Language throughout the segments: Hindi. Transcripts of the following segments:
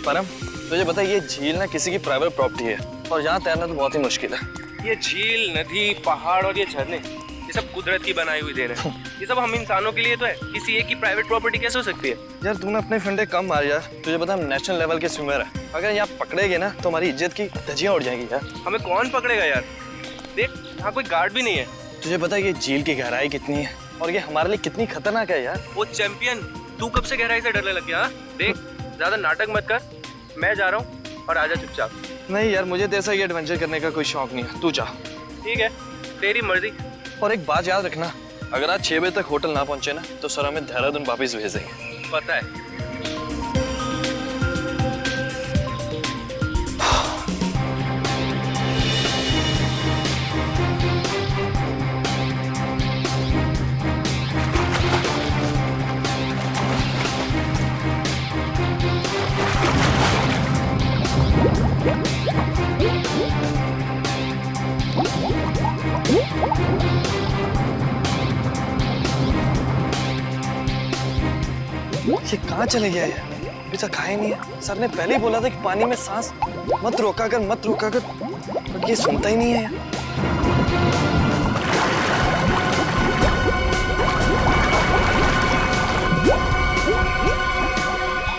परम तुझे पता है ये झील ना किसी की प्राइवेट प्रॉपर्टी है और यहाँ तैरना तो बहुत ही मुश्किल है। ये झील, नदी, पहाड़ और ये झरने, ये सब कुदरत की बनाई हुई देन है। ये सब हम इंसानों के लिए तो है, किसी एक की प्राइवेट प्रॉपर्टी कैसे हो सकती है? यार तूने अपने फंडे कम मार यार, तुझे पता हम नेशनल लेवल के स्विमर है, अगर यहाँ पकड़ेगे ना तो हमारी इज्जत की धज्जियां उड़ जाएंगी यार। हमें कौन पकड़ेगा यार? देख यहाँ कोई गार्ड भी नहीं है। तुझे पता है ये झील की गहराई कितनी है और ये हमारे लिए कितनी खतरनाक है यार। वो चैंपियन, तू कब से गहराई से डरने लग गया? देख ज्यादा नाटक मत कर, मैं जा रहा हूँ और आजा चुपचाप। नहीं यार मुझे तो ऐसा ये एडवेंचर करने का कोई शौक नहीं है, तू जा। ठीक है तेरी मर्जी। और एक बात याद रखना, अगर आज 6 बजे तक होटल ना पहुंचे ना तो सर हमें देहरादून वापस भेज देंगे। पता है। ये कहाँ चले गया है? अभी तक खाए नहीं है। सर ने पहले ही बोला था कि पानी में सांस मत रोका कर, बट ये सुनता ही नहीं है।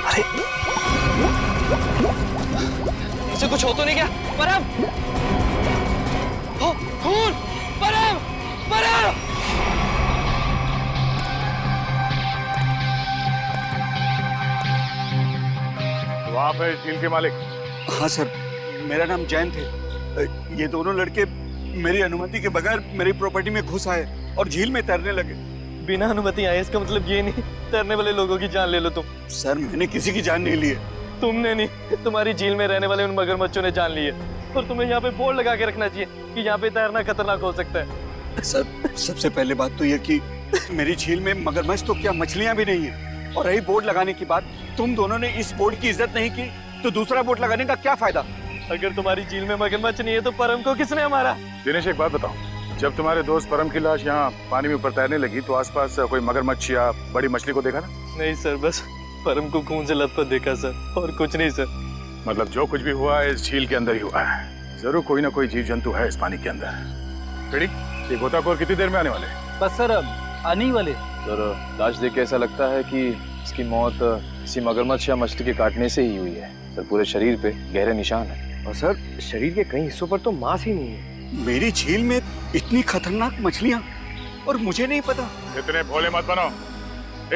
अरे इसे कुछ हो तो नहीं क्या? परम! खून! परम! परम! आप है झील के मालिक? हाँ सर, मेरा नाम जैन थे। ये दोनों लड़के मेरी अनुमति के बगैर मेरी प्रॉपर्टी में घुस आए और झील में तैरने लगे। बिना अनुमति आए इसका मतलब ये नहीं तैरने वाले लोगों की जान ले लो तुम। सर मैंने किसी की जान नहीं ली है। तुमने नहीं, तुम्हारी झील में रहने वाले उन मगरमच्छों ने जान ली है। और तुम्हें यहाँ पे बोर्ड लगा के रखना चाहिए कि यहाँ पे तैरना खतरनाक हो सकता है। सर सबसे पहले बात तो ये कि मेरी झील में मगरमच्छ तो क्या मछलियाँ भी नहीं है। और रही बोर्ड लगाने की बात, तुम दोनों ने इस बोर्ड की इज्जत नहीं की तो दूसरा बोर्ड लगाने का क्या फायदा? अगर तुम्हारी झील में मगरमच्छ नहीं है तो परम को किसने मारा? दिनेश एक बात बताओ, जब तुम्हारे दोस्त परम की लाश यहाँ पानी में ऊपर तैरने लगी तो आसपास कोई मगरमच्छ या बड़ी मछली को देखा ना? नहीं सर, बस परम को खून से लथपथ देखा सर, और कुछ नहीं सर। मतलब जो कुछ भी हुआ है इस झील के अंदर ही हुआ है। जरूर कोई ना कोई जीव जंतु है इस पानी के अंदर। ये गोताखोर कितनी देर में आने वाले? बस सर आने ही वाले। सर लाश देख के ऐसा लगता है कि इसकी मौत किसी मगरमच्छ या मछली के काटने से ही हुई है। सर पूरे शरीर पे गहरे निशान है और सर शरीर के कई हिस्सों पर तो मांस ही नहीं है। मेरी झील में इतनी खतरनाक मछलियाँ और मुझे नहीं पता। इतने भोले मत बनो।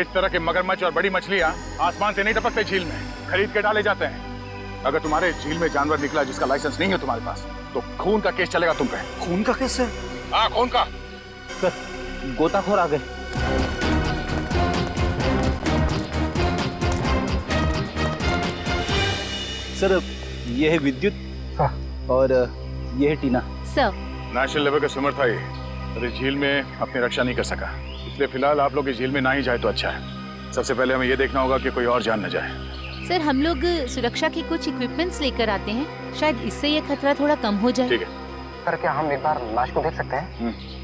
इस तरह के मगरमच्छ और बड़ी मछलियाँ आसमान से नहीं टपकते झील में, खरीद के डाले जाते हैं। अगर तुम्हारे झील में जानवर निकला जिसका लाइसेंस नहीं है तुम्हारे पास तो खून का केस चलेगा तुम पे। खून का केस है? हाँ खून का। सर गोताखोर आ गए। सर ये है विद्युत। हाँ। और ये है टीना। सर नेशनल लेवल का स्विमर था ये, और इस झील में अपनी रक्षा नहीं कर सका, इसलिए फिलहाल आप लोग इस झील में ना ही जाए तो अच्छा है। सबसे पहले हमें ये देखना होगा कि कोई और जान न जाए। सर हम लोग सुरक्षा के कुछ इक्विपमेंट्स लेकर आते हैं, शायद इससे ये खतरा थोड़ा कम हो जाए। ठीक है सर क्या हम एक बार लाश को देख सकते हैं?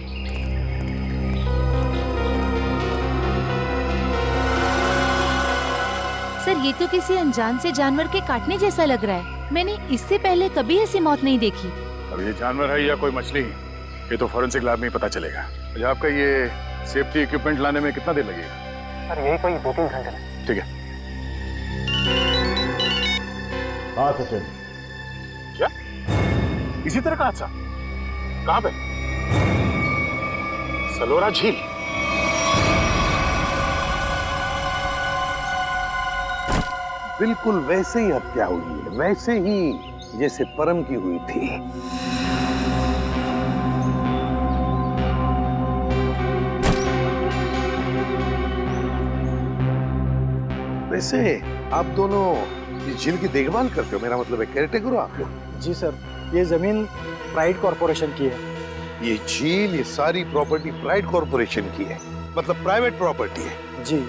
सर ये तो किसी अनजान से जानवर के काटने जैसा लग रहा है। मैंने इससे पहले कभी ऐसी मौत नहीं देखी। अब ये जानवर है या कोई मछली, ये तो फॉरेंसिक लैब में ही पता चलेगा। अच्छा आपका ये सेफ्टी इक्विपमेंट लाने में कितना देर लगेगा? सर यही कोई 2-3 घंटे में। ठीक है। हाँ सचिन, क्या इसी तरह का हादसा? कहाँ पे? सलोरा झील? बिल्कुल वैसे ही हत्या हुई है, वैसे ही जैसे परम की हुई थी। वैसे आप दोनों इस झील की देखभाल करते हो, मेरा मतलब है केयरटेकर हो आप लोग? जी सर, ये जमीन प्राइड कॉर्पोरेशन की है। ये झील, ये सारी प्रॉपर्टी प्राइड कॉर्पोरेशन की है, मतलब प्राइवेट प्रॉपर्टी है। जी।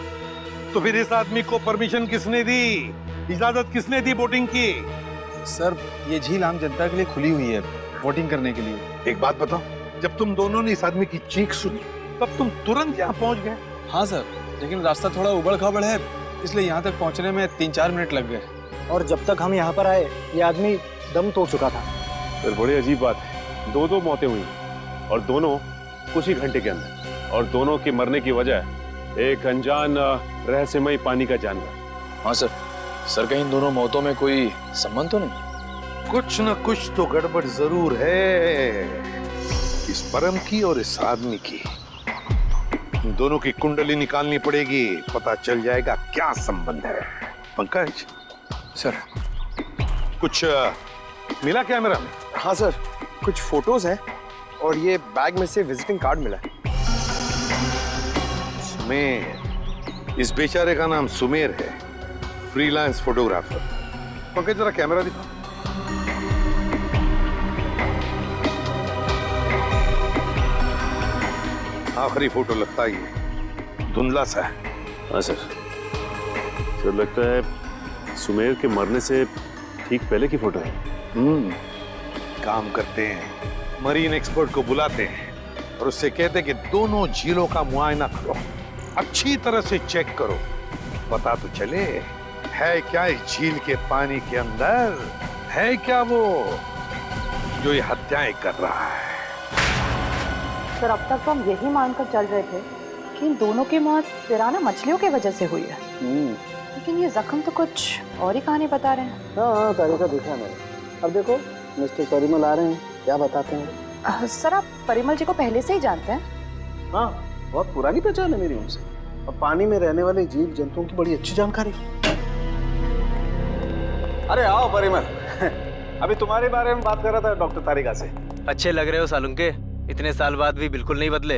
तो फिर इस आदमी को परमिशन किसने दी, इजाजत किसने दी बोटिंग की? सर ये झील आम जनता के लिए खुली हुई है बोटिंग करने के लिए। एक बात बताओ, जब तुम दोनों ने इस आदमी की चीख सुनी तब तुम तुरंत यहाँ पहुंच गए? हाँ सर, लेकिन रास्ता थोड़ा उबड़ खाबड़ है, इसलिए यहाँ तक पहुँचने में 3-4 मिनट लग गए। और जब तक हम यहाँ पर आए ये आदमी दम तोड़ चुका था। सर बड़ी अजीब बात है, दो मौतें हुई और दोनों कुछ ही घंटे के अंदर, और दोनों के मरने की वजह एक अनजान रहस्यमयी पानी का जानवर। हाँ सर कहीं इन दोनों मौतों में कोई संबंध तो नहीं? कुछ न कुछ तो गड़बड़ जरूर है, इस परम की और इस आदमी की। इन दोनों की कुंडली निकालनी पड़ेगी, पता चल जाएगा क्या संबंध है। पंकज सर कुछ मिला कैमरा में? हाँ सर, कुछ फोटोज हैं और ये बैग में से विजिटिंग कार्ड मिला है। सुमेर, इस बेचारे का नाम सुमेर है, फ्रीलांस फोटोग्राफर। पंकज जरा कैमरा दिखा। आखिरी फोटो लगता ही है, धुंधला सा है। हाँ सर लगता है सुमेर के मरने से ठीक पहले की फोटो है। काम करते हैं, मरीन एक्सपर्ट को बुलाते हैं और उससे कहते हैं कि दोनों झीलों का मुआयना करो, अच्छी तरह से चेक करो, पता तो चले है क्या इस झील के पानी के अंदर, है क्या वो जो ये हत्याएं कर रहा है। सर अब तक तो हम यही मानकर चल रहे थे कि इन दोनों की मौत पिराना मछलियों की वजह से हुई है, लेकिन ये जख्म तो कुछ और ही कहानी बता रहे हैं। हाँ तारीखा देखा मैंने। अब देखो मिस्टर परिमल आ रहे हैं, क्या बताते हैं। सर आप परिमल जी को पहले से ही जानते हैं? हाँ, बहुत पुरानी पहचान है मेरी उनसे, और पानी में रहने वाले जीव जंतुओं की बड़ी अच्छी जानकारी। अरे आओ परिमल अभी तुम्हारे बारे में बात कर रहा था डॉक्टर तारिका से। अच्छे लग रहे हो सालुंके, इतने साल बाद भी बिल्कुल नहीं बदले।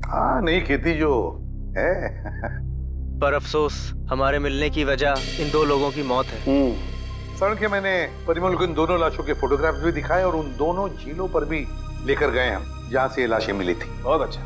हाँ नहीं खेती जो है। पर अफसोस हमारे मिलने की वजह इन दो लोगों की मौत है। सड़क के मैंने परिमल को इन दोनों लाशों के फोटोग्राफ्स भी दिखाए और उन दोनों झीलों पर भी लेकर गए हम जहाँ से ये लाशें मिली थी। बहुत अच्छा।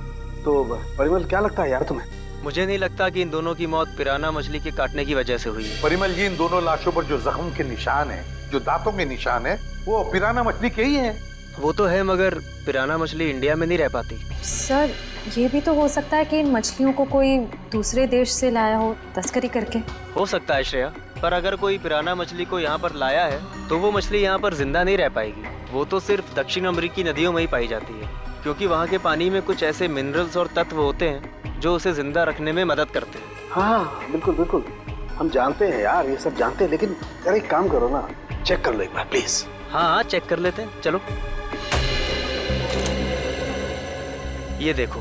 तो परिमल क्या लगता है यार तुम्हें? मुझे नहीं लगता कि इन दोनों की मौत पिराना मछली के काटने की वजह से हुई है। परिमल जी, इन दोनों लाशों पर जो जख्म के निशान है, जो दांतों के निशान है, वो पिराना मछली के ही है। वो तो है, मगर पिराना मछली इंडिया में नहीं रह पाती। सर ये भी तो हो सकता है कि इन मछलियों को कोई दूसरे देश से लाया हो तस्करी करके। हो सकता है श्रेया, पर अगर कोई पिराना मछली को यहाँ पर लाया है तो वो मछली यहाँ पर जिंदा नहीं रह पाएगी। वो तो सिर्फ दक्षिण अमेरिकी नदियों में ही पाई जाती है, क्योंकि वहाँ के पानी में कुछ ऐसे मिनरल्स और तत्व होते हैं जो उसे जिंदा रखने में मदद करते हैं। हाँ बिल्कुल बिल्कुल, हम जानते हैं यार, ये सब जानते हैं, लेकिन यार एक काम करो ना, चेक कर लो एक बार प्लीज। हाँ चेक कर लेते हैं, चलो। ये देखो,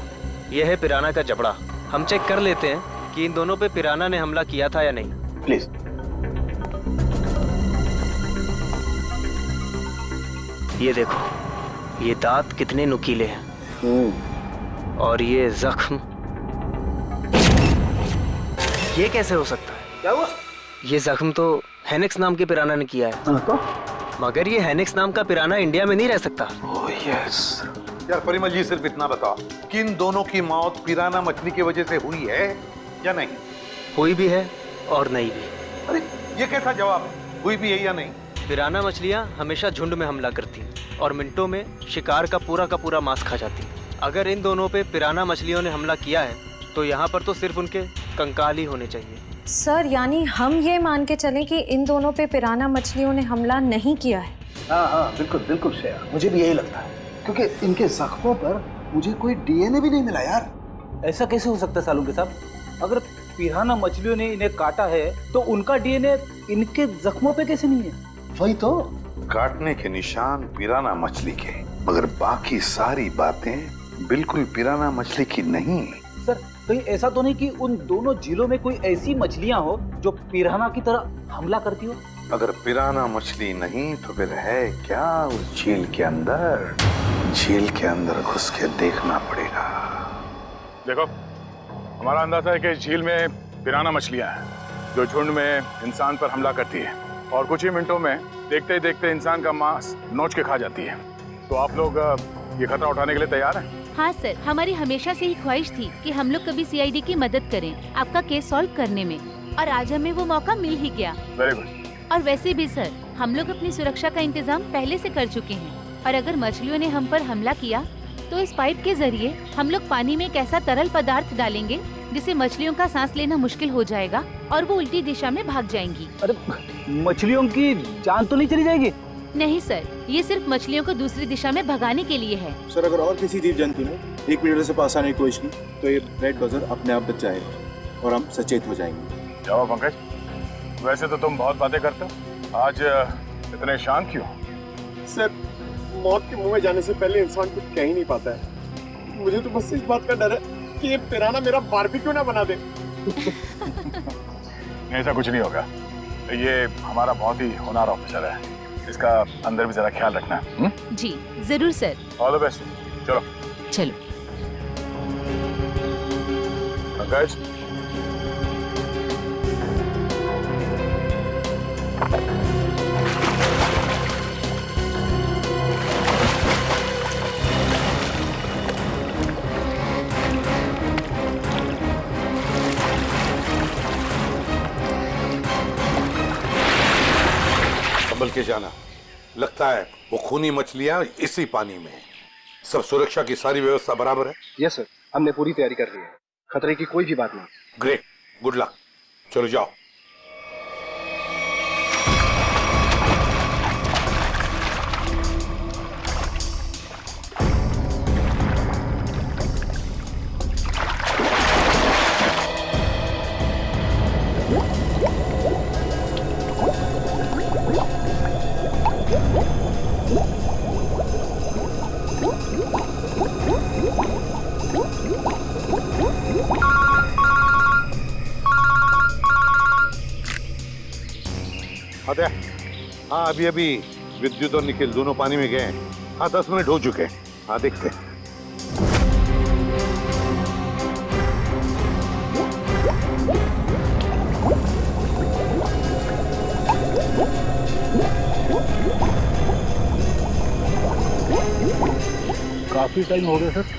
ये है पिराना का जबड़ा। हम चेक कर लेते हैं कि इन दोनों पे पिराना ने हमला किया था या नहीं। प्लीज। ये देखो, ये दांत कितने नुकीले हैं, और ये जख्म, ये कैसे हो सकता है? क्या हुआ? ये जख्म तो हेनेक्स नाम के पिराना ने किया है। तो? मगर ये हेनेक्स नाम का पिराना इंडिया में नहीं रह सकता। Oh yes. यार परिमल जी, सिर्फ इतना बताओ कि इन दोनों की मौत पिराना मछली की वजह से हुई है या नहीं? हुई भी है और नहीं भी। अरे ये कैसा जवाब है, हुई भी है या नहीं? पिराना मछलियाँ हमेशा झुंड में हमला करती हैं और मिनटों में शिकार का पूरा मांस खा जाती हैं। अगर इन दोनों पे पिराना मछलियों ने हमला किया है तो यहाँ पर तो सिर्फ उनके कंकाल ही होने चाहिए। सर यानी हम ये मान के चलें कि इन दोनों पे पिराना मछलियों ने हमला नहीं किया है? हाँ बिल्कुल बिल्कुल श्रेया, मुझे भी यही लगता है, क्योंकि इनके जख्मों पर मुझे कोई डीएनए भी नहीं मिला यार। ऐसा कैसे हो सकता है सालुंके साहब? अगर पिराना मछलियों ने इन्हें काटा है तो उनका डीएनए इनके जख्मों पे कैसे नहीं है? वही तो, काटने के निशान पिराना मछली के, मगर बाकी सारी बातें बिल्कुल पिराना मछली की नहीं। सर कहीं ऐसा तो नहीं कि उन दोनों झीलों में कोई ऐसी मछलियां हो जो पिराना की तरह हमला करती हो? अगर पिराना मछली नहीं तो फिर है क्या उस झील के अंदर? झील के अंदर घुस के देखना पड़ेगा। देखो, हमारा अंदाजा है कि इस झील में पिराना मछलियां हैं जो झुंड में इंसान पर हमला करती है और कुछ ही मिनटों में देखते ही देखते इंसान का मांस नोच के खा जाती है। तो आप लोग ये खतरा उठाने के लिए तैयार हैं? हाँ सर, हमारी हमेशा से ही ख्वाहिश थी कि हम लोग कभी सीआईडी की मदद करें आपका केस सॉल्व करने में, और आज हमें वो मौका मिल ही गया। Very good. और वैसे भी सर, हम लोग अपनी सुरक्षा का इंतजाम पहले से कर चुके हैं, और अगर मछलियों ने हम पर हमला किया तो इस पाइप के जरिए हम लोग पानी में एक ऐसा तरल पदार्थ डालेंगे जिससे मछलियों का सांस लेना मुश्किल हो जाएगा और वो उल्टी दिशा में भाग जाएंगी। अरे मछलियों की जान तो नहीं चली जाएगी? नहीं सर, ये सिर्फ मछलियों को दूसरी दिशा में भगाने के लिए है। सर अगर और किसी जीव जंतु ने 1 मीटर से पास आने की कोशिश की तो ये रेड बजर अपने आप बच जाएगा और हम सचेत हो जाएंगे। जाओ पंकज, वैसे तो तुम बहुत बातें करते हो, आज इतने शांत क्यों? सर मौत के मुंह में जाने से पहले इंसान कुछ कह ही नहीं पाता है। मुझे तो बस इस बात का डर है कि ये पिराना मेरा बारबेक्यू ना बना दे। ऐसा कुछ नहीं होगा, ये हमारा बहुत ही होनहार ऑफिसर है, इसका अंदर भी जरा ख्याल रखना। जी जरूर सर। All the best. चलो चलो। पंकज, संभल के जाना, लगता है वो खूनी मछलियां इसी पानी में हैं। सब सुरक्षा की सारी व्यवस्था बराबर है? यस सर, हमने पूरी तैयारी कर ली है, खतरे की कोई भी बात नहीं। Great, good luck. चलो जाओ। हाँ, अभी अभी विद्युत और निखिल दोनों पानी में गए हैं। हाँ, 10 मिनट हो चुके हैं। हाँ, देखते हैं। काफी टाइम हो गया सर।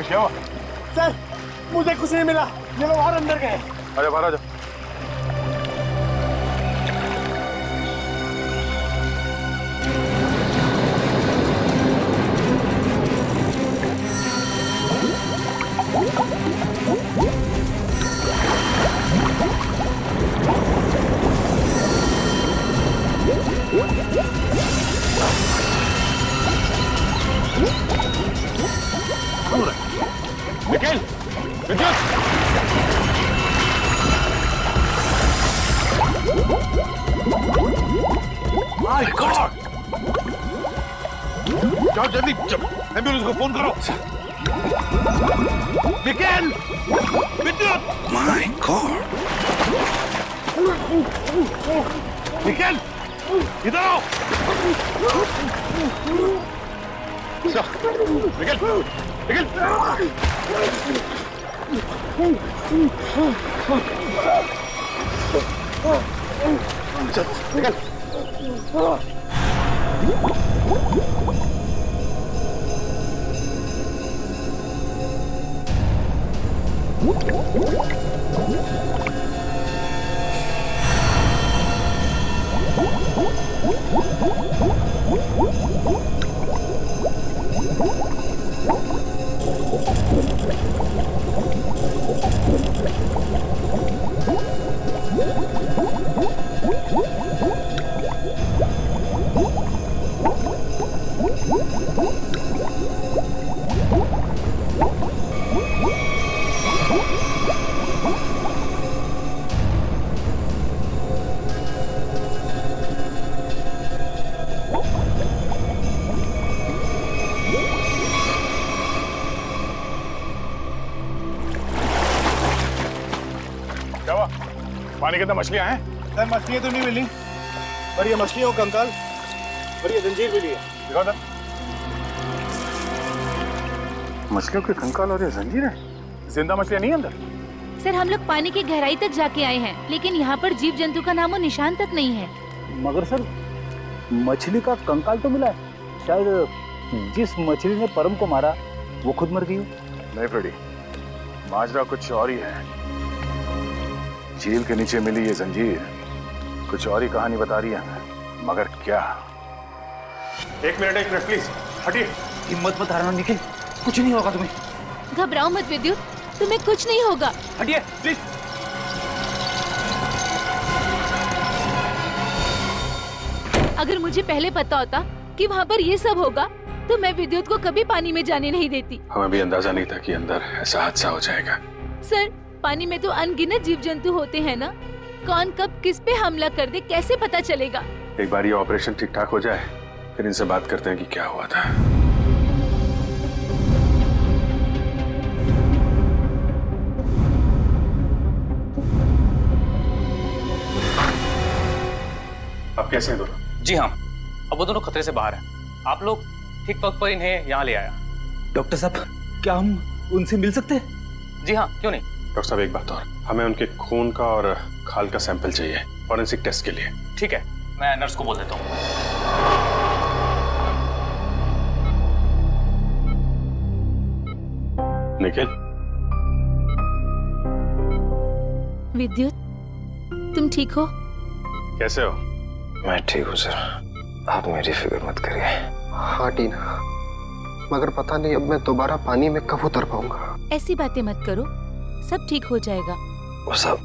क्या हुआ? सर मुझे कुछ नहीं मिला, ये लोग और अंदर गए। अरे बाहर आ जाओ। निखिल, विद्युत! My god! जाओ जल्दी, एम्बुलेंस को फोन करो। निखिल! विद्युत! My god! निखिल! इधर आओ! निखिल! निखिल! पानी के अंदर मछलियां हैं? सर मछलियां तो नहीं मिली, पर ये मछलियों का कंकाल और ये जंजीर मिली है। दिखाओ सर। मछलियों के कंकाल और ये जंजीरें, जिंदा मछलियां नहीं अंदर? सर हम लोग पानी की गहराई तक जाके आए हैं, लेकिन यहाँ पर जीव जंतु का नामो निशान तक नहीं है। मगर सर मछली का कंकाल तो मिला है। शायद जिस मछली ने परम को मारा वो खुद मर गई हो। नहीं फ्रेडी, माजरा कुछ और ही है। झील के नीचे मिली ये जंजीर कुछ और ही कहानी बता रही है, मगर क्या? एक मिनट प्लीज हटिए। हिम्मत मत हारना निखिल, कुछ नहीं होगा तुम्हें। घबराओ मत विद्युत, तुम्हें कुछ नहीं होगा। हटिए प्लीज। अगर मुझे पहले पता होता कि वहाँ पर ये सब होगा तो मैं विद्युत को कभी पानी में जाने नहीं देती। हमें भी अंदाजा नहीं था कि अंदर ऐसा हादसा हो जाएगा। सर पानी में तो अनगिनत जीव जंतु होते हैं ना, कौन कब किस पे हमला कर दे कैसे पता चलेगा? एक बार ये ऑपरेशन ठीक ठाक हो जाए फिर इनसे बात करते हैं कि क्या हुआ था। अब कैसे हैं दोनों? जी हाँ, अब वो दोनों खतरे से बाहर हैं। आप लोग ठीक वक्त पर इन्हें यहाँ ले आया। डॉक्टर साहब क्या हम उनसे मिल सकते हैं? जी हाँ, क्यों नहीं। डॉक्टर साहब एक बात और, हमें उनके खून का और खाल का सैंपल चाहिए फॉरेंसिक टेस्ट के लिए। ठीक है, मैं नर्स को बोल देता हूँ। निखिल, विद्युत तुम ठीक हो? कैसे हो? मैं ठीक हूँ सर, आप मेरी फिक्र मत करिए। हाँ टीना, मगर पता नहीं अब मैं दोबारा पानी में कब उतर पाऊंगा। ऐसी बातें मत करो, सब ठीक हो जाएगा। वो सब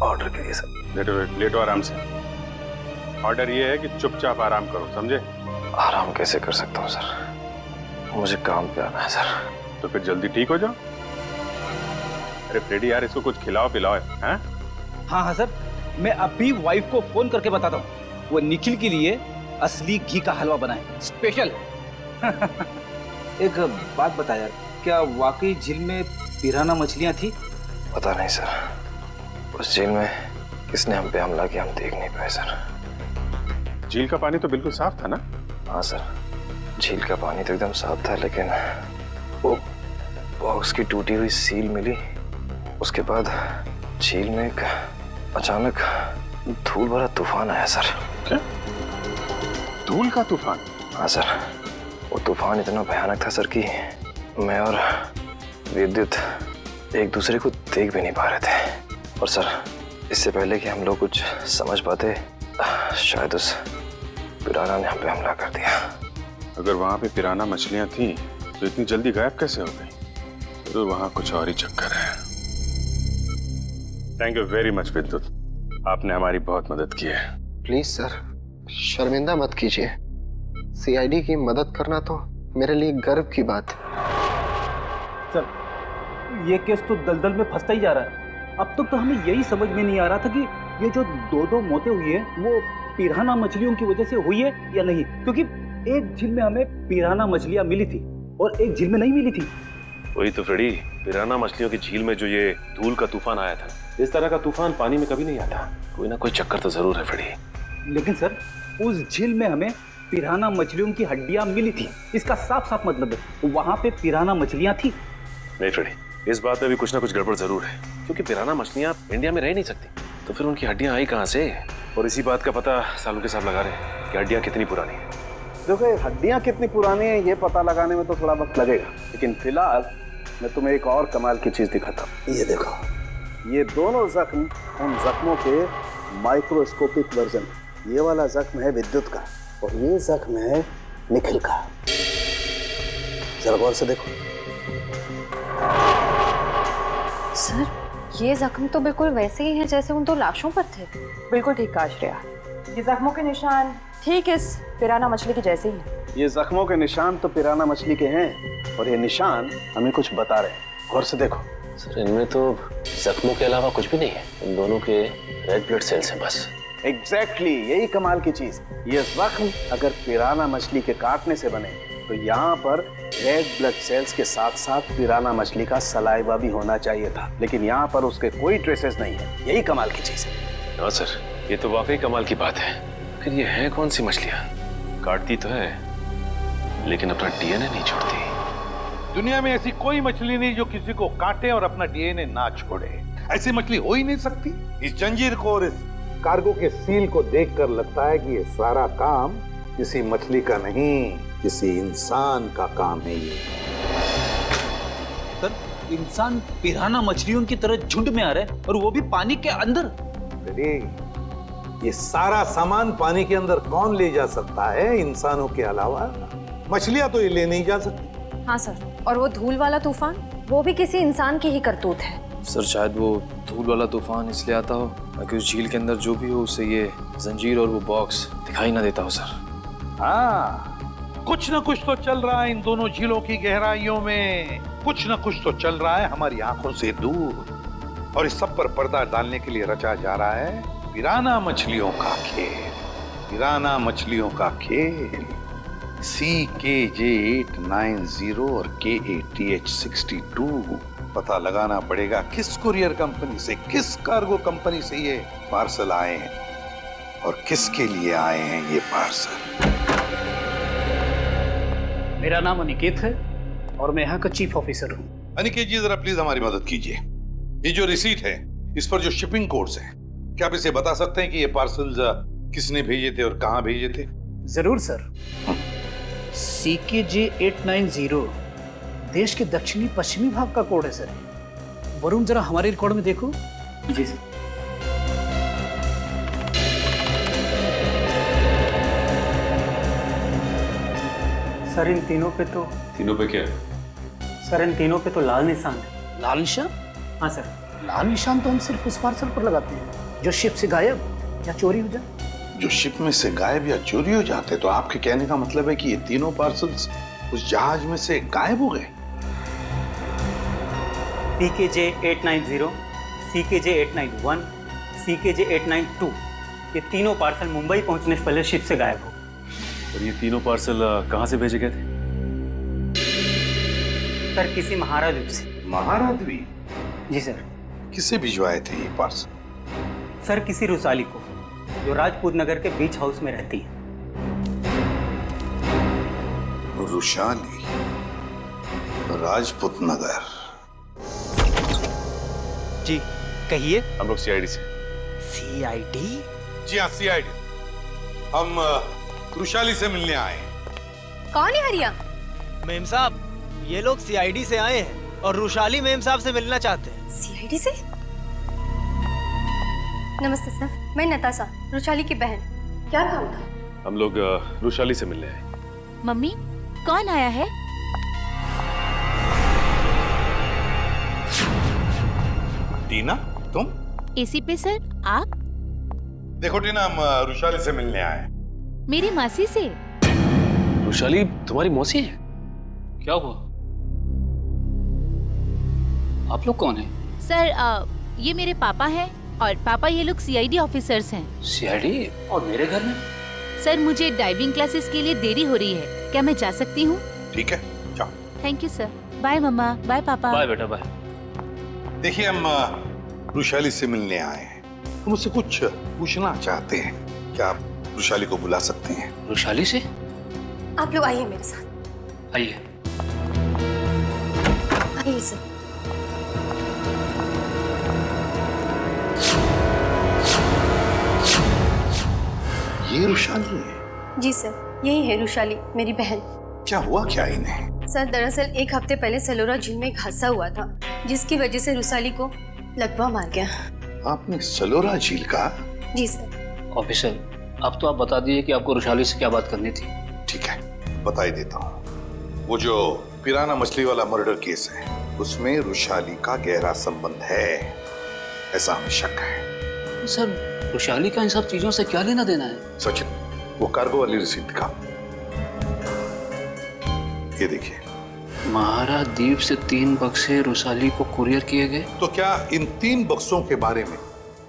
ऑर्डर करिए सर। लेटो आराम से। ऑर्डर ये है कि चुपचाप आराम करो, समझे? आराम कैसे कर सकता हूँ सर, मुझे काम पे आना है सर। तो फिर जल्दी ठीक हो जाओ। अरे फ्रेडी यार, इसको कुछ खिलाओ पिलाओ हैं? हाँ हाँ सर, मैं अभी वाइफ को फोन करके बताता हूँ, वो निखिल के लिए असली घी का हलवा बनाए स्पेशल। एक बात बता यार, क्या वाकई झील में पिराना मछलियाँ थी? पता नहीं सर, उस झील में किसने हम पे हमला किया हम देख नहीं पाए सर। झील का पानी तो बिल्कुल साफ था ना? हाँ सर, झील का पानी तो एकदम साफ था, लेकिन वो बॉक्स की टूटी हुई सील मिली। उसके बाद झील में एक अचानक धूल भरा तूफान आया सर। क्या? धूल का तूफान? हाँ सर, वो तूफान इतना भयानक था सर कि मैं और विद्युत एक दूसरे को देख भी नहीं पा रहे थे। और सर, इससे पहले कि हम लोग कुछ समझ पाते, शायद उस पिराना ने हम पे हमला कर दिया। अगर वहां पे पिराना मछलियां थी तो इतनी जल्दी गायब कैसे हो गई? तो वहां कुछ और ही चक्कर है। थैंक यू वेरी मच विद्युत, आपने हमारी बहुत मदद की है। प्लीज सर, शर्मिंदा मत कीजिए। सीआईडी की मदद करना तो मेरे लिए गर्व की बात है। सर, ये केस तो दलदल में फंसता ही जा रहा है। अब तक तो हमें यही समझ में नहीं आ रहा था कि ये जो दो मौतें हुई है वो पिराना मछलियों की वजह से हुई है या नहीं, क्योंकि एक झील में हमें पिराना मछलियां मिली थी और एक झील में नहीं मिली थी। वही तो फ्रेडी, पिराना मछलियों की झील में जो ये धूल का तूफान आया था, इस तरह का तूफान पानी में कभी नहीं आता। कोई ना कोई चक्कर तो जरूर है फ्रेडी। लेकिन सर, उस झील में हमें पिराना मछलियों की हड्डियां मिली थी, इसका साफ साफ मतलब है वहां पे पिराना मछलियां थी। नहीं फ्रेडी, इस बात में भी कुछ ना कुछ गड़बड़ जरूर है, क्योंकि पिराना मछलियां इंडिया में रह नहीं सकती, तो फिर उनकी हड्डियां आई कहाँ से? और इसी बात का पता सालों के साथ लगा रहे हैं कि हड्डियां कितनी पुरानी है। देखो, हड्डियां कितनी पुरानी है ये पता लगाने में तो थोड़ा वक्त लगेगा, लेकिन फिलहाल मैं तुम्हें एक और कमाल की चीज दिखाता हूँ। ये देखो, ये दोनों जख्म उन जख्मों के माइक्रोस्कोपिक वर्जन। ये वाला जख्म है विद्युत का और ये जख्म है निखिल का। जरा गौर से देखो। सर, ये जख्म तो बिल्कुल वैसे ही हैं जैसे उन दो लाशों पर थे। बिल्कुल ठीक कहा श्रेया, ये जख्मों के निशान ठीक इस पिराना मछली की जैसे ही हैं। ये जख्मों के निशान तो पिराना मछली के हैं और ये निशान हमें कुछ बता रहे हैं। गौर से देखो। सर, इनमें तो जख्मों के अलावा कुछ भी नहीं है, इन दोनों के रेड ब्लड सेल्स हैं बस। एग्जैक्टली, यही कमाल की चीज। ये जख्म अगर पिराना मछली के काटने से बने तो यहाँ पर रेड ब्लड सेल्स के साथ साथ पिराना मछली का सलाइवा भी होना चाहिए था, लेकिन यहाँ पर उसके कोई ट्रेसेस नहीं है। यही कमाल की चीज है। हाँ सर, ये तो वाकई कमाल की बात है। फिर ये है कौन सी मछलियाँ? काटती तो है लेकिन अपना डीएनए नहीं छोड़ती। दुनिया में ऐसी कोई मछली नहीं जो किसी को काटे और अपना डीएनए ना छोड़े। ऐसी मछली हो ही नहीं सकती। इस जंजीर को और इस कार्गो के सील को देखकर लगता है कि ये सारा काम किसी मछली का नहीं, किसी इंसान का काम है। ये सर, इंसान पिराना मछलियों की तरह झुंड में आ रहा है और वो भी पानी के अंदर। अरे ये सारा सामान पानी के अंदर कौन ले जा सकता है इंसानों के अलावा? मछलियां तो ये ले नहीं जा सकती। हाँ सर, और वो धूल वाला तूफान, वो भी किसी इंसान की ही करतूत है। सर शायद वो धूल वाला तूफान इसलिए आता हो ताकि उस झील के अंदर जो भी हो उसे ये जंजीर और वो बॉक्स दिखाई ना देता हो सर। हाँ, कुछ न कुछ तो चल रहा है इन दोनों झीलों की गहराइयों में। कुछ न कुछ तो चल रहा है हमारी आंखों से दूर। और इस सब पर पर्दा डालने के लिए रचा जा रहा है पिराना मछलियों का खेल। पिराना मछलियों का खेल। CKJ890 और KATH62। पता लगाना पड़ेगा किस कुरियर कंपनी से, किस कार्गो कंपनी से ये पार्सल आए हैं और किसके लिए आए हैं ये पार्सल। मेरा नाम अनिकेत है और मैं यहाँ का चीफ ऑफिसर हूँ। अनिकेत जी जरा प्लीज हमारी मदद कीजिए। ये जो रिसीट है इस पर जो शिपिंग कोड्स हैं, क्या आप इसे बता सकते हैं कि ये पार्सल किसने भेजे थे और कहाँ भेजे थे? जरूर सर। CKJ890 देश के दक्षिणी पश्चिमी भाग का कोड है सर। वरुण जरा हमारे रिकॉर्ड में देखो। जी सर। सर इन तीनों पे तो क्या है? सर इन तीनों पे तो लाल निशान है। लाल निशान? हाँ सर, लाल निशान तो हम सिर्फ उस पार्सल पर लगाते हैं जो शिप से गायब या चोरी हो जाए। जो शिप में से गायब या चोरी हो जाते, तो आपके कहने का मतलब है कि ये तीनों पार्सल्स उस जहाज में से गायब हो गए? CKJ890, CKJ891, CKJ892 ये तीनों पार्सल मुंबई पहुंचने से पहले शिप से गायब हो। और ये तीनों पार्सल कहाँ से भेजे गए थे? सर किसी महारा द्वीप से। महारा द्वीप? जी सर। किसे भिजवाए थे ये पार्सल? सर किसी रुसाली को, जो राजपूत नगर के बीच हाउस में रहती है। रुशाली, राजपूत नगर। जी कहिए। हम लोग CID से। CID? जी हाँ, CID। हम रुशाली से मिलने आए। कौन है हरिया? मेम साहब, ये लोग CID से आए हैं और रुशाली मेम साहब से मिलना चाहते हैं। CID से? नमस्ते सर, मैं नताशा, रुशाली की बहन। क्या काम था? हम लोग रुशाली से मिलने आए। मम्मी, कौन आया है? टीना, तुम? ACP सर, आप? देखो टीना, हम रुशाली से मिलने आए। मेरी मासी से। रुशाली तुम्हारी मौसी है? क्या हुआ? आप लोग कौन हैं? सर ये मेरे पापा हैं और पापा ये लोग CID ऑफिसर्स हैं। CID? और मेरे घर में? सर मुझे डाइविंग क्लासेस के लिए देरी हो रही है, क्या मैं जा सकती हूँ? ठीक है, जाओ। Thank you sir. बाय मम्मा, बाय पापा। बाय बेटा, बाय। देखिए, हम रुशाली से मिलने आए हैं। हम उससे कुछ पूछना चाहते हैं। क्या आप रुशाली को बुला सकते हैं? रुशाली से? आप लोग आइए मेरे साथ। आइए। आइए सर। ये रुशाली है? जी सर, यही है रुशाली, मेरी बहन। क्या हुआ क्या इन्हें? सर दरअसल एक हफ्ते पहले सलोरा झील में एक हादसा हुआ था, जिसकी वजह से रुशाली को लकवा मार गया। आपने सलोरा झील का? जी सर। ऑफिसर, अब तो आप बता दीजिए कि आपको रुशाली से क्या बात करनी थी। ठीक है, बता ही देता हूँ। वो जो पिराना मछली वाला मर्डर केस है, उसमें रुशाली का गहरा संबंध है, ऐसा हमें शक है। सर, रुशाली का इन सब चीजों से क्या लेना देना है? सचिन, वो कार्गो वाली रिसीट दिखा। ये देखिए। महारा द्वीप से 3 बक्से रुशाली को कुरियर किए गए। तो क्या इन 3 बक्सों के बारे में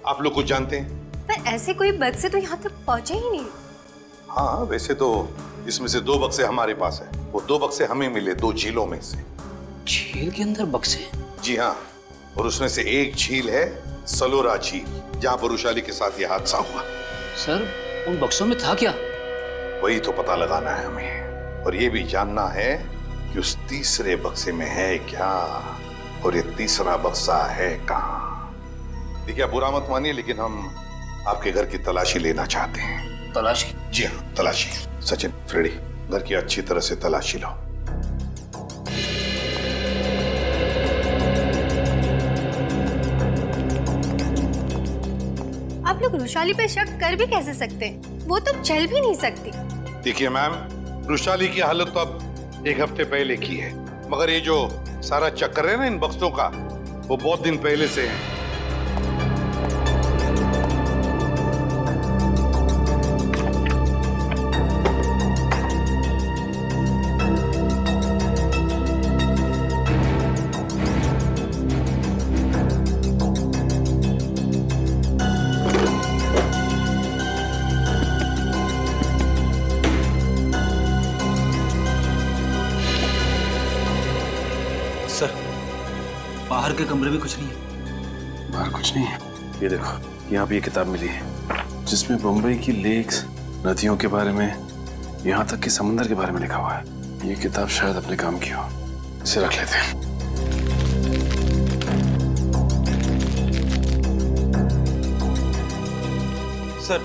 आप लोग कुछ जानते हैं? पर ऐसे कोई बक्से तो यहाँ तक पहुँचे ही नहीं। हाँ, वैसे तो इसमें से 2 बक्से हमारे पास है। वो 2 बक्से हमें मिले 2 झीलों में से। झील के अंदर बक्से? जी हाँ, और उसमें से एक झील है सलोरा झील, जहाँ पर रुशाली के साथ ये हादसा हुआ। सर, उन बक्सों में था क्या? वही तो पता लगाना है हमें, और ये भी जानना है कि उस तीसरे बक्से में है क्या और ये तीसरा बक्सा है कहाँ। देखिए, आप बुरा मत मानिए, लेकिन हम आपके घर की तलाशी लेना चाहते हैं। तलाशी? जी हाँ, तलाशी। सचिन, फ्रेडी, घर की अच्छी तरह से तलाशी लो। आप लोग रुशाली पे शक कर भी कैसे सकते हैं? वो तो चल भी नहीं सकती। देखिए मैम, रुशाली की हालत तो अब 1 हफ्ते पहले की है, मगर ये जो सारा चक्कर है ना इन बक्सों का, वो बहुत दिन पहले से है। बाहर के कमरे में कुछ नहीं है। बाहर कुछ नहीं है। ये देखो, यहाँ पे ये किताब मिली है जिसमें बम्बई की लेक्स, नदियों के बारे में, यहाँ तक कि समुद्र के बारे में लिखा हुआ है। ये किताब शायद अपने काम की हो, इसे रख लेते हैं। सर,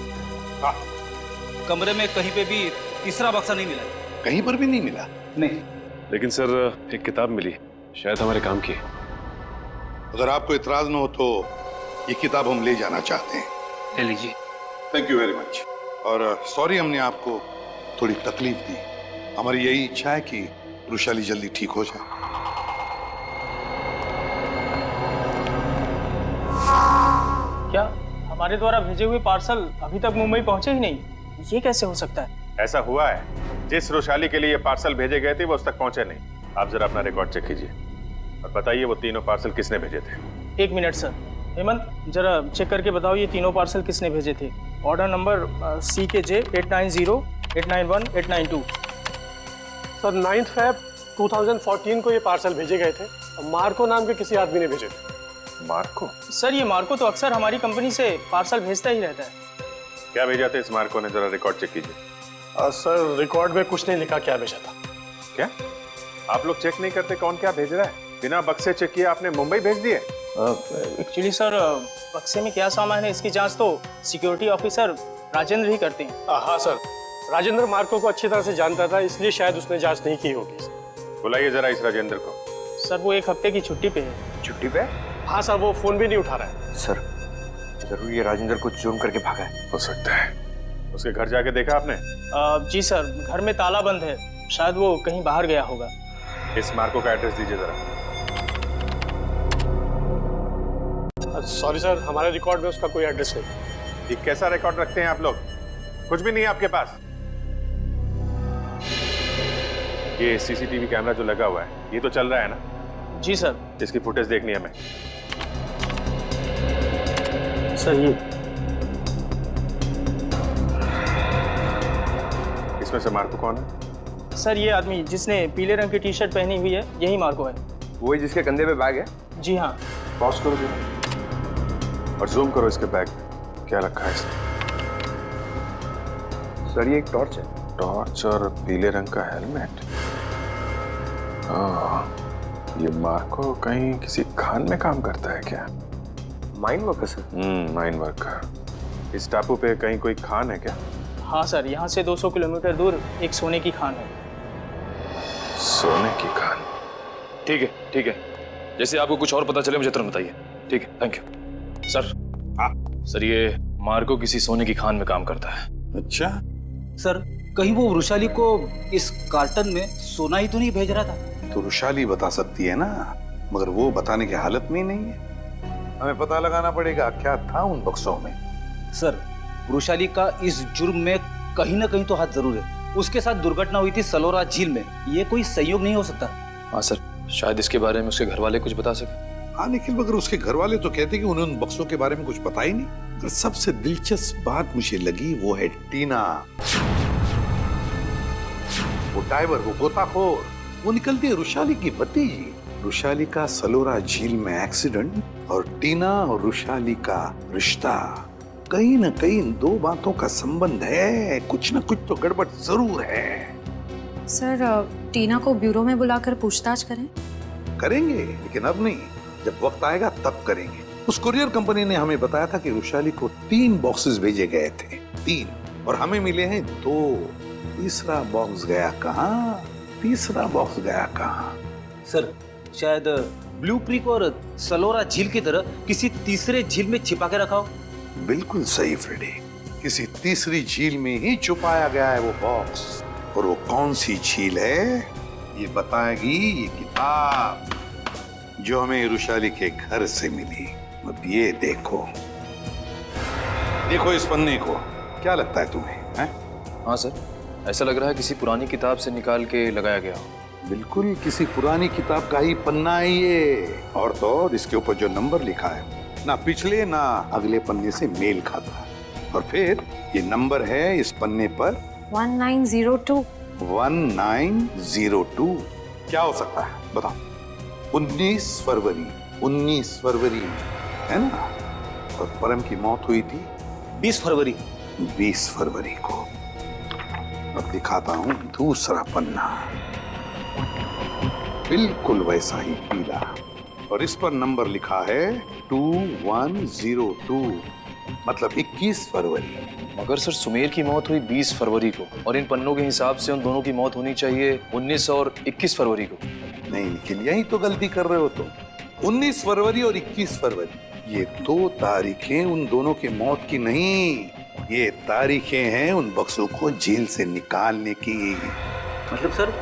कमरे में कहीं पे भी तीसरा बक्सा नहीं मिला। कहीं पर भी नहीं मिला? नहीं। लेकिन सर, एक किताब मिली, शायद हमारे काम की है। अगर आपको इतराज न हो तो ये किताब हम ले जाना चाहते हैं। ले लीजिए। Thank you very much. और सॉरी हमने आपको थोड़ी तकलीफ दी। हमारी यही इच्छा है कि रुशाली जल्दी ठीक हो जाए। क्या हमारे द्वारा भेजे हुए पार्सल अभी तक मुंबई पहुंचे ही नहीं? ये कैसे हो सकता है? ऐसा हुआ है, जिस रुशाली के लिए ये पार्सल भेजे गए थे वो उस तक पहुंचे नहीं। आप जरा अपना रिकॉर्ड चेक कीजिए और बताइए वो तीनों पार्सल किसने भेजे थे। 1 मिनट सर। हेमंत, जरा चेक करके बताओ ये तीनों पार्सल किसने भेजे थे। Order number CKJ 890 891 892। Sir 9 Feb 2014 को ये पार्सल भेजे गए थे और मार्को नाम के किसी आदमी ने भेजे थे। मार्को? सर, ये मार्को तो अक्सर हमारी कंपनी से पार्सल भेजता ही रहता है। क्या भेजा था इस मार्को ने? जरा रिकॉर्ड चेक कीजिए। सर, रिकॉर्ड में कुछ नहीं लिखा क्या भेजा था। क्या आप लोग चेक नहीं करते कौन क्या भेज रहा है? बिना बक्से चेक किए आपने मुंबई भेज दिए? एक्चुअली सर, बक्से में क्या सामान है इसकी जांच तो सिक्योरिटी ऑफिसर राजेंद्र ही करते हैं। हाँ सर, राजेंद्र मार्को को अच्छी तरह से जानता था, इसलिए शायद उसने जांच नहीं की होगी। बुलाइए जरा इस राजेंद्र को। सर, वो 1 हफ्ते की छुट्टी पे है। छुट्टी पे? हाँ सर, वो फोन भी नहीं उठा रहा है। सर, जरूर ये राजेंद्र को जुर्म करके भागा है। हो सकता है। उसके घर जाके देखा आपने? जी सर, घर में ताला बंद है, शायद वो कहीं बाहर गया होगा। इस मार्को का एड्रेस दीजिए जरा। सॉरी सर, हमारे रिकॉर्ड में उसका कोई एड्रेस नहीं। ये कैसा रिकॉर्ड रखते हैं आप लोग? कुछ भी नहीं है आपके पास? ये CCTV कैमरा जो लगा हुआ है, ये तो चल रहा है ना? जी सर। इसकी फुटेज देखनी है हमें। सर, ये इसमें से मार्को कौन है? सर, ये आदमी जिसने पीले रंग की टी-शर्ट पहनी हुई है, यही मार्को है। वही जिसके कंधे पे बैग है? जी हाँ। पॉज करो जरा और जूम करो इसके बैग में क्या रखा है इसने। सर, ये एक टॉर्च है। टॉर्च और पीले रंग का हेलमेट। ये मार्को कहीं किसी खान में काम करता है क्या? Mine worker sir? Mine worker. इस टापू पे कहीं कोई खान है क्या? हाँ सर, यहाँ से 200 किलोमीटर दूर एक सोने की खान है। सोने की खान? ठीक है, ठीक है। जैसे आपको कुछ और पता चले मुझे तुरंत बताइए। ठीक है, थैंक यू। सर, सर, ये मार्को किसी सोने की खान में काम करता है। अच्छा सर, कहीं वो रुशाली को इस कार्टन में सोना ही तो नहीं भेज रहा था? तो रुशाली बता सकती है ना, मगर वो बताने की हालत में ही नहीं है। हमें पता लगाना पड़ेगा क्या था उन बक्सों में। सर, रुशाली का इस जुर्म में कहीं ना कहीं तो हाथ जरूर है। उसके साथ दुर्घटना हुई थी सलोरा झील में, ये कोई संयोग नहीं हो सकता। हाँ सर, शायद इसके बारे में उसके घर वाले कुछ बता सके। हाँ, लेकिन मगर उसके घर वाले तो कहते कि उन्हें उन बक्सों के बारे में कुछ पता ही नहीं। पर सबसे दिलचस्प बात मुझे लगी वो है टीना, वो डाइवर, वो गोताखोर। वो निकलती है रुशाली की भतीजी। रुशाली का सलोरा झील में एक्सीडेंट और टीना और रुशाली का रिश्ता, कहीं ना कहीं इन दो बातों का संबंध है। कुछ ना कुछ तो गड़बड़ जरूर है। सर टीना को ब्यूरो में बुलाकर पूछताछ करें? करेंगे, लेकिन अब नहीं, जब वक्त आएगा तब करेंगे। उस कुरियर कंपनी ने हमें बताया था कि वैशाली को 3 बॉक्सेस भेजे गए थे, 3, और हमें मिले हैं 2। तीसरा बॉक्स गया कहाँ? सर शायद ब्लू क्रीक और सलोरा झील की तरह किसी तीसरे झील में छिपा के रखा हो। बिल्कुल सही फ्रेडी, किसी तीसरी झील में ही छुपाया गया है वो बॉक्स। और वो कौन सी झील है ये बताएगी ये किताब जो हमें वैशाली के घर से मिली। अब ये देखो इस पन्ने को, क्या लगता है तुम्हें? हैं? हाँ सर, ऐसा लग रहा है किसी पुरानी किताब से निकाल के लगाया गया हो। बिल्कुल किसी पुरानी किताब का ही पन्ना है ये। और तो और इसके ऊपर जो नंबर लिखा है ना पिछले ना अगले पन्ने से मेल खाता है। और फिर ये नंबर है इस पन्ने पर 1902। 1902 क्या हो सकता है बताओ? 19 फरवरी है ना? और परम की मौत हुई थी 20 फरवरी। 20 फरवरी को। अब दिखाता हूं दूसरा पन्ना, बिल्कुल वैसा ही पीला, और इस पर नंबर लिखा है 2102, मतलब 21 फरवरी। मगर सर सुमेर की मौत हुई 20 फरवरी को, और इन पन्नों के हिसाब से उन दोनों की मौत होनी चाहिए 19 और 21 फरवरी को। नहीं, लेकिन यही तो गलती कर रहे हो तुम। 19 फरवरी और 21 फरवरी ये 2 तारीखें उन दोनों की मौत की नहीं, ये तारीखें हैं उन बक्सों को जेल से निकालने की। मतलब सर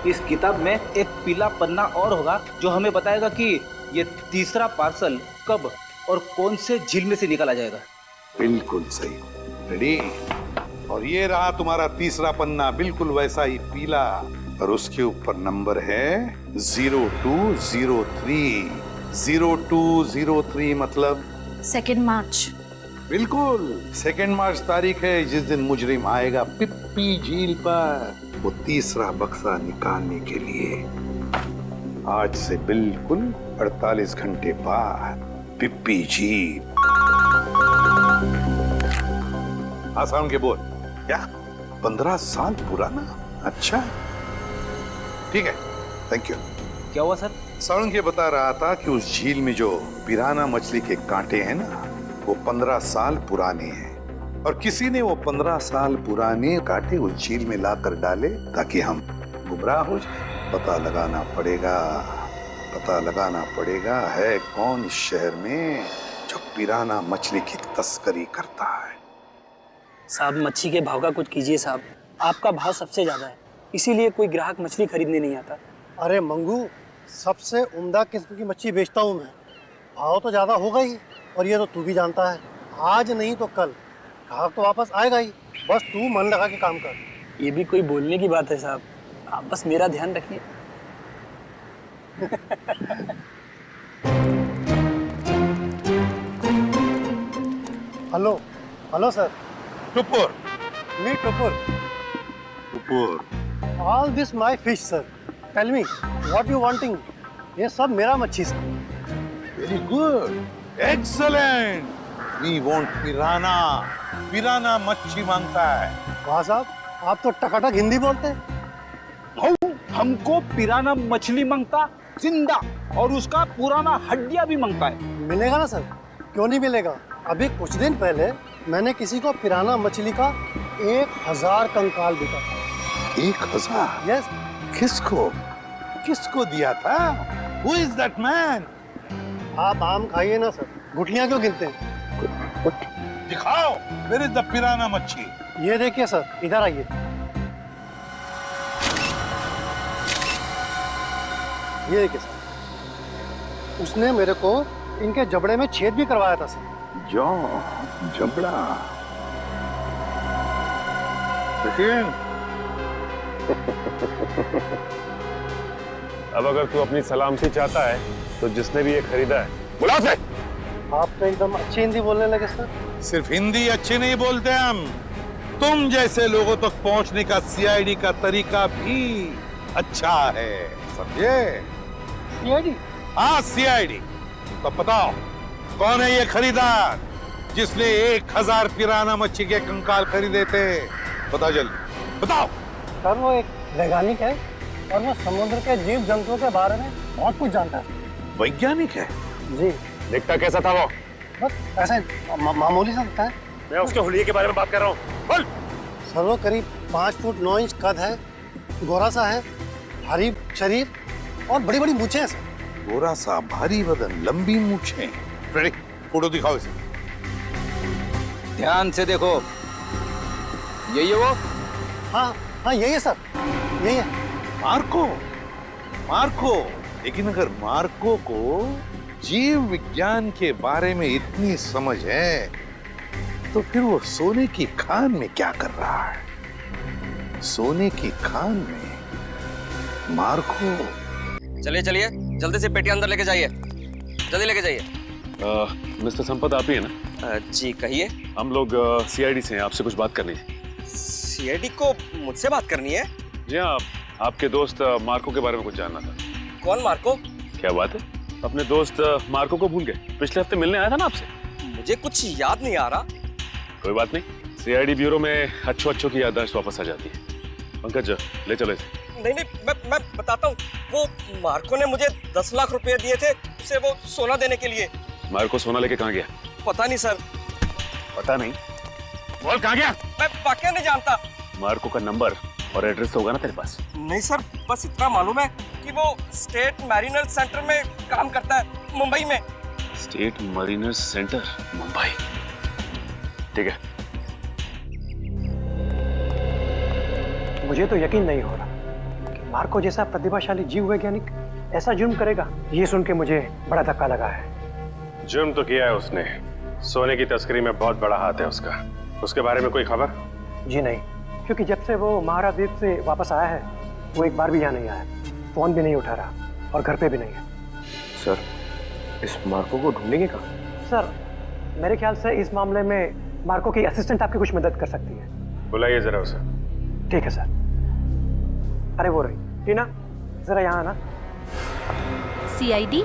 इस किताब में एक पीला पन्ना और होगा जो हमें बताएगा कि ये तीसरा पार्सल कब और कौन से झील में से निकाला जाएगा। बिल्कुल सही, रेडी। और ये रहा तुम्हारा तीसरा पन्ना, बिल्कुल वैसा ही पीला, और उसके ऊपर नंबर है 0203। 0203 मतलब 2 मार्च। बिल्कुल 2 मार्च तारीख है जिस दिन मुजरिम आएगा पिप्पी झील पर वो तीसरा बक्सा निकालने के लिए। आज से बिल्कुल 48 घंटे बाद पिप्पी झील। आसान के बोल क्या? 15 साल पुराना? अच्छा ठीक है, थैंक यू। क्या हुआ सर? सारंग ये बता रहा था कि उस झील में जो पिराना मछली के कांटे हैं ना, वो 15 साल पुराने हैं, और किसी ने वो 15 साल पुराने कांटे उस झील में लाकर डाले ताकि हम गुमराह हो जाए। पता लगाना पड़ेगा है कौन इस शहर में जो पिराना मछली की तस्करी करता है। साहब मच्छी के भाव का कुछ कीजिए साहब, आपका भाव सबसे ज्यादा है, इसीलिए कोई ग्राहक मछली खरीदने नहीं आता। अरे मंगू, सबसे उम्दा किस्म की मच्छली बेचता हूँ मैं, भाव तो ज़्यादा होगा ही, और ये तो तू भी जानता है, आज नहीं तो कल ग्राहक तो वापस आएगा ही, बस तू मन लगा के काम कर। ये भी कोई बोलने की बात है साहब, आप बस मेरा ध्यान रखिए। Hello sir. Tupur. Me Tupur. All this my fish sir, tell me what you wanting. ये सब मेरा मच्छी सर। Very good, excellent. We want piranha. Piranha मच्छी मांगता है। वाह साहब, आप तो टकाटक हिंदी बोलते हैं। हमको पिराना मछली मांगता जिंदा, और उसका पुराना हड्डियां भी मांगता है। मिलेगा ना सर, क्यों नहीं मिलेगा। अभी कुछ दिन पहले मैंने किसी को पिराना मछली का 1000 कंकाल दिया था। 1000? यस। किसको दिया था? Who is that man? आप आम खाइए ना सर, गुठलियां क्यों गिनते हैं? दिखाओ, where is the पिराना मच्छी? ये देखिए सर, इधर आइए। ये देखिए सर, उसने मेरे को इनके जबड़े में छेद भी करवाया था सर। जबड़ा। अब अगर तू अपनी सलामती चाहता है तो जिसने भी ये खरीदा है बुला से। आप तो एकदम अच्छी हिंदी बोलने लगे सर। सिर्फ हिंदी अच्छी नहीं बोलते हम, तुम जैसे लोगों तक पहुंचने का सीआईडी का तरीका भी अच्छा है, समझे? सीआईडी? हाँ सीआईडी। तो बताओ कौन है ये खरीदार जिसने 1000 पिराना मच्छी के कंकाल खरीदे थे? बताओ जल्दी, बताओ। सर वो एक वैज्ञानिक है और वो समुद्र के जीव जंतुओं के बारे में बहुत कुछ जानता है। वैज्ञानिक है? जी। दिखता कैसा था वो? बस ऐसे मामूली सा दिखता है। मैं उसके हुलिये के बारे में बात कर रहा हूँ। बोल। सर वो करीब 5 फुट 9 इंच कद है, गोरा सा है, भारी शरीर और बड़ी बड़ी मूछें हैं सर। गोरा सा, भारी बदन, लंबी मूछें। फ्रेडी, फोटो दिखाओ इसे। ध्यान से देखो, यही है वो? हाँ हाँ यही है सर, यही है। Marco, Marco. लेकिन अगर मार्को को जीव विज्ञान के बारे में इतनी समझ है तो फिर वो सोने की खान में क्या कर रहा है? सोने की खान में मार्को। चलिए चलिए, जल्दी से पेटी अंदर लेके जाइए, जल्दी लेके जाइए। मिस्टर संपत आप ही है ना? जी कहिए। हम लोग सीआईडी से हैं, आपसे कुछ बात करनी है। सीआईडी को मुझसे बात करनी है? जी हाँ, आपके दोस्त मार्को के बारे में कुछ जानना था। कौन मार्को? क्या बात है, अपने दोस्त मार्को को भूल गए? पिछले हफ्ते मिलने आया था ना आपसे। मुझे कुछ याद नहीं आ रहा। कोई बात नहीं, सीआईडी ब्यूरो में अच्छों की याददाश्त वापस आ जाती है। पंकज ले चलो इसे। नहीं नहीं, मैं बताता हूँ। वो मार्को ने मुझे 10 लाख रुपए दिए थे उसे वो सोना देने के लिए। मार्को सोना लेके कहाँ गया? पता नहीं सर। पता नहीं? बोल कहाँ गया? मैं वाकई नहीं जानता। मार्को का नंबर और एड्रेस तो होगा ना तेरे पास? नहीं सर, बस इतना मालूम है कि वो स्टेट मैरिनर सेंटर में काम करता है, मुंबई में। State mariner centre, Mumbai. ठीक है। मुझे तो यकीन नहीं हो रहा कि मार्को जैसा प्रतिभाशाली जीव वैज्ञानिक ऐसा जुर्म करेगा। ये सुन के मुझे बड़ा धक्का लगा है। जुर्म तो किया है उसने, सोने की तस्करी में बहुत बड़ा हाथ है उसका। उसके बारे में कोई खबर? जी नहीं, क्योंकि जब से वो महाराद्वीप से वापस आया है वो एक बार भी यहाँ नहीं आया, फोन भी नहीं उठा रहा और घर पे भी नहीं है। सर, इस मार्को को ढूंढेंगे कहाँ? सर, मेरे ख्याल से इस मामले में मार्को की असिस्टेंट आपकी कुछ मदद कर सकती है। बुलाइए जरा उसे। ठीक है सर। अरे वो रही टीना, जरा यहाँ आना। सीआईडी?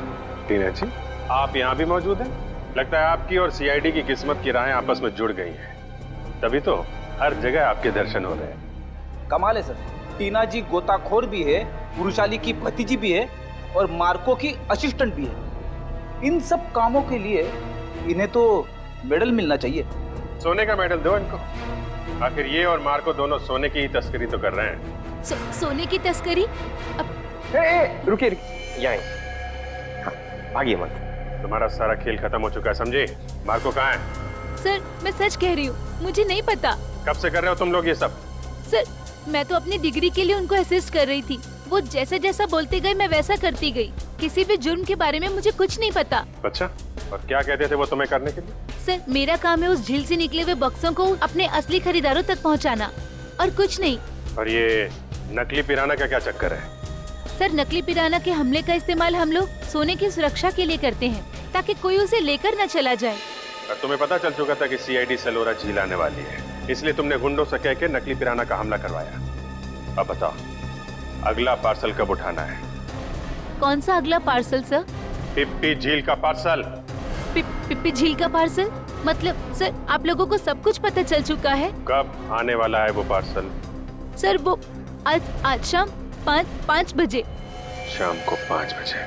टीना जी, आप यहाँ भी मौजूद हैं? लगता है आपकी और सीआईडी की किस्मत की राहें आपस में जुड़ गई हैं। तभी तो हर जगह आपके दर्शन हो रहे हैं। कमाल है सर, टीना जी गोताखोर भी है, पुरुषाली की भतीजी भी है और मार्को की असिस्टेंट भी है। इन सब कामों के लिए इन्हें तो मेडल मिलना चाहिए। सोने का मेडल दो इनको। आखिर ये और मार्को दोनों सोने की ही तस्करी तो कर रहे हैं। सोने की तस्करी? रुकिए यहाँ भागिए मत। तुम्हारा सारा खेल खत्म हो चुका है, समझे? मार्को कहाँ है? सर, मैं सच कह रही हूँ, मुझे नहीं पता। कब से कर रहे हो तुम लोग ये सब? सर, मैं तो अपनी डिग्री के लिए उनको असिस्ट कर रही थी। वो जैसे जैसा बोलते गए मैं वैसा करती गई। किसी भी जुर्म के बारे में मुझे कुछ नहीं पता। अच्छा, और क्या कहते थे वो तुम्हें करने के लिए? सर, मेरा काम है उस झील से निकले हुए बक्सों को अपने असली खरीदारों तक पहुंचाना, और कुछ नहीं। और ये नकली पिराना का क्या चक्कर है? सर, नकली पिराना के हमले का इस्तेमाल हम लोग सोने की सुरक्षा के लिए करते हैं, ताकि कोई उसे लेकर न चला जाए। और तुम्हें पता चल चुका था कि सीआईडी सलोरा झील आने वाली है, इसलिए तुमने गुंडों से कह के नकली पिराना का हमला करवाया। अब बताओ, अगला पार्सल कब उठाना है? कौन सा अगला पार्सल सर? पिप्पी झील का पार्सल। पिप्पी झील का पार्सल? मतलब सर, आप लोगों को सब कुछ पता चल चुका है? कब आने वाला है वो पार्सल? सर, वो आज शाम 5 बजे। शाम को 5 बजे।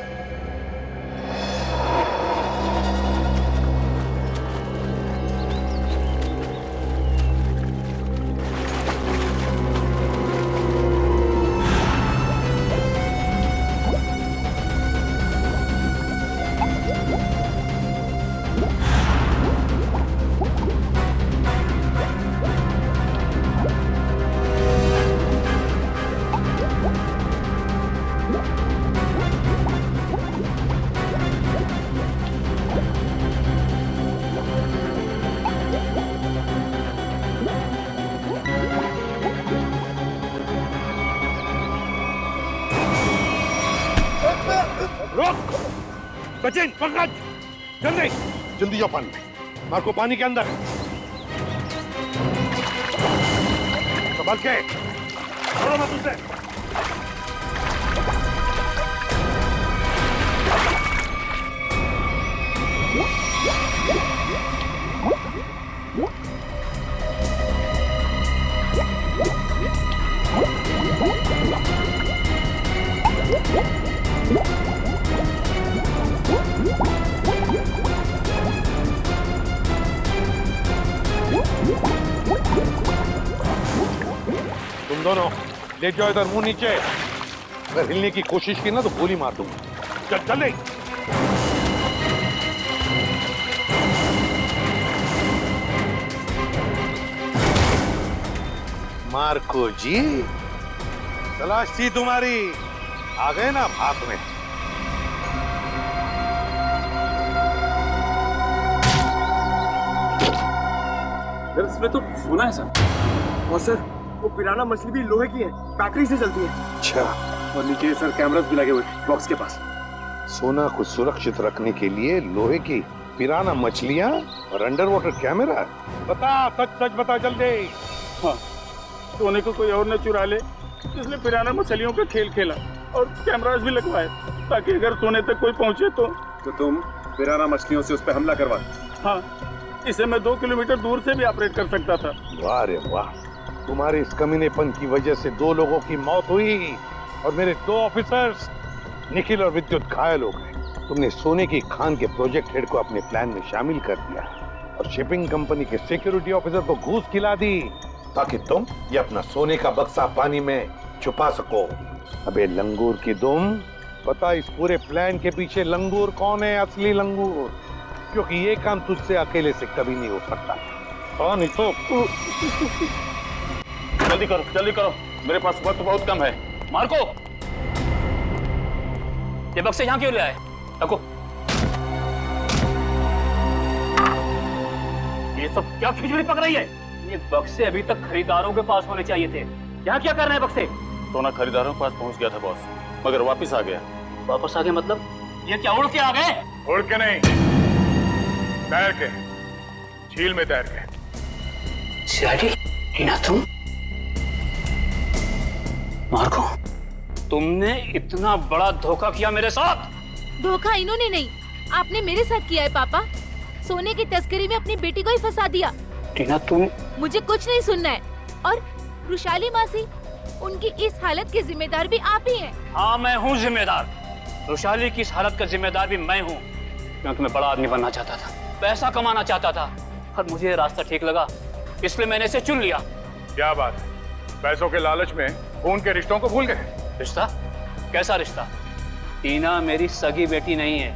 सचिन, पंकज, जल्दी जल्दी जाओ पानी में। मार्को पानी के अंदर है। संभल के, छोड़ो मत उसे। दोनों ले जाओ इधर, मुंह नीचे। अगर हिलने की कोशिश की ना तो गोली मार दूंगा। चल चल नहीं। मार्को जी, तलाश थी तुम्हारी, आ गए ना भाग में। इसमें तो सोना है सर। और सर वो पिराना मछली भी लोहे की है, बैटरी से चलती है। अच्छा। और नीचे सर कैमरास भी लगे हुए बॉक्स के पास। सोना को सुरक्षित रखने के लिए लोहे की पिराना मछलियां और अंडर वाटर कैमरा। बता, सच सच बता जल्दी। हाँ, सोने को कोई और न चुरा ले, इसलिए पिराना मछलियों का खेल खेला और कैमरास भी लगवाए ताकि अगर सोने तक कोई पहुंचे तो तुम पिराना मछलियों से उस पर हमला करवा। हाँ, इसे मैं 2 किलोमीटर दूर से भी ऑपरेट कर सकता था। वाह रे वाह, तुम्हारे इस कमीनेपन की वजह से 2 लोगों की मौत हुई और मेरे 2 ऑफिसर्स निखिल और विद्युत घायल हो गए। तुमने सोने की खान के प्रोजेक्ट हेड को अपने प्लान में शामिल कर दिया और शिपिंग कंपनी के सिक्योरिटी ऑफिसर को घूस खिला दी ताकि तुम ये अपना सोने का बक्सा पानी में छुपा सको। अबे लंगूर की दुम, पता इस पूरे प्लान के पीछे लंगूर कौन है? असली लंगूर, क्योंकि ये काम तुझसे अकेले से कभी नहीं हो सकता। कौन नहीं तो जल्दी करो, मेरे पास वक्त बहुत कम है। मार्को, ये बक्से यहाँ क्यों ले आए? रखो। ये सब क्या खिचड़ी पक रही है? ये बक्से अभी तक खरीदारों के पास होने चाहिए थे। यहाँ क्या कर रहे हैं बक्से? सोना खरीदारों के पास पहुंच गया था बॉस, मगर वापस आ गया। वापस आ गए मतलब? ये क्या उड़ के आ गए? उड़ के नहीं, तैर के, झील में तैर के। टीना, तुम? मार्को, तुमने इतना बड़ा धोखा किया मेरे साथ। धोखा इन्होंने नहीं, आपने मेरे साथ किया है पापा। सोने की तस्करी में अपनी बेटी को ही फंसा दिया। टीना, तुम? मुझे कुछ नहीं सुनना है। और रुशाली मासी, उनकी इस हालत के जिम्मेदार भी आप ही हैं। हाँ, मैं हूँ जिम्मेदार। रुशाली की इस हालत का जिम्मेदार भी मैं हूँ, क्योंकि मैं बड़ा आदमी बनना चाहता था, पैसा कमाना चाहता था, और मुझे ये रास्ता ठीक लगा, इसलिए मैंने इसे चुन लिया। क्या बात है, पैसों के लालच में खून के रिश्तों को भूल गए? रिश्ता? कैसा रिश्ता? टीना मेरी सगी बेटी नहीं है।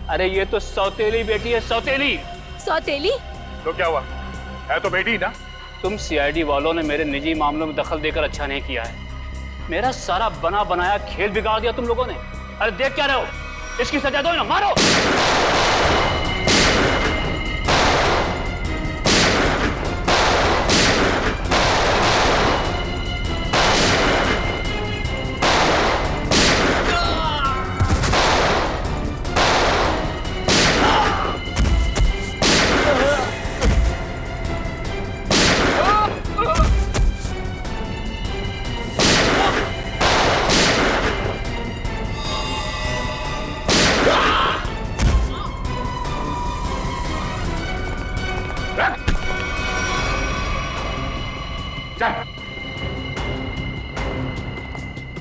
अरे ये तो सौतेली बेटी है, सौतेली। सौतेली? तो क्या हुआ, है तो बेटी ना। तुम सीआईडी वालों ने मेरे निजी मामलों में दखल देकर अच्छा नहीं किया है। मेरा सारा बना बनाया खेल बिगाड़ दिया तुम लोगों ने। अरे देख क्या रहे हो, इसकी सजा दो ना, मारो।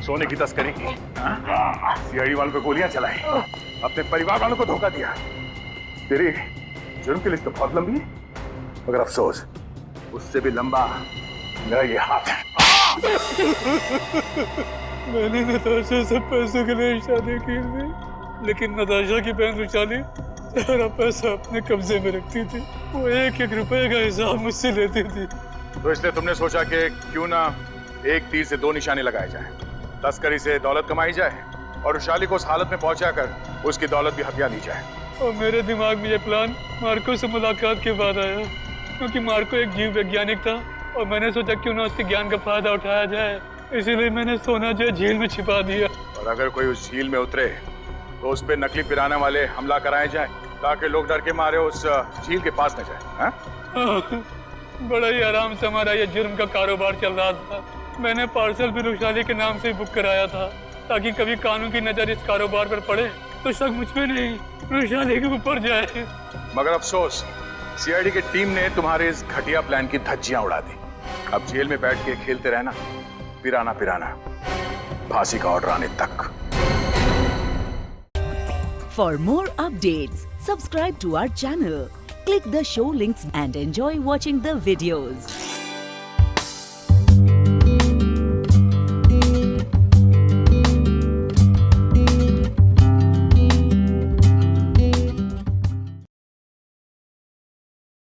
सोने की तस्करी की, सीआईडी वालों पे गोलियां चलाई, अपने परिवार वालों को धोखा दिया। तेरी जुर्म की लिस्ट तो बहुत लंबी है, मगर अफसोस उससे भी लंबा मेरा ये हाथ है। मैंने नताशा से पैसों के लिए शादी की थी, लेकिन नताशा की बहन रुशाली सारा पैसा अपने कब्जे में रखती थी। वो 1-1 रुपए का हिसाब मुझसे लेती थी। तो इसलिए तुमने सोचा कि क्यों ना एक तीर से 2 निशाने लगाए जाए, तस्करी से दौलत कमाई जाए और रुशाली को उस हालत में पहुंचाकर उसकी दौलत भी हथिया ली जाए। और मेरे दिमाग में ये प्लान मार्को से मुलाकात के बाद आया, क्योंकि मार्को एक जीव वैज्ञानिक था और मैंने सोचा क्यों ना उसके ज्ञान का फायदा उठाया जाए, इसीलिए मैंने सोना जो झील में छिपा दिया। और अगर कोई उस झील में उतरे तो उस पे नकली पिराना वाले हमला कराए जाए ताकि लोग डर के मारे उस झील के पास न जाए। बड़ा ही आराम से हमारा ये जुर्म का कारोबार चल रहा था। मैंने पार्सल भी रुशाली के नाम से बुक कराया था, ताकि कभी कानून की नजर इस कारोबार पर पड़े तो शक मुझ पे नहीं रुशाली के ऊपर जाए। मगर अफसोस सीआईडी की टीम ने तुम्हारे इस घटिया प्लान की धज्जियां उड़ा दी। अब जेल में बैठ के खेलते रहना, पिराना पिराना, फांसी का ऑर्डर आने तक। For more updates, subscribe to our channel, click the show links and enjoy watching the videos.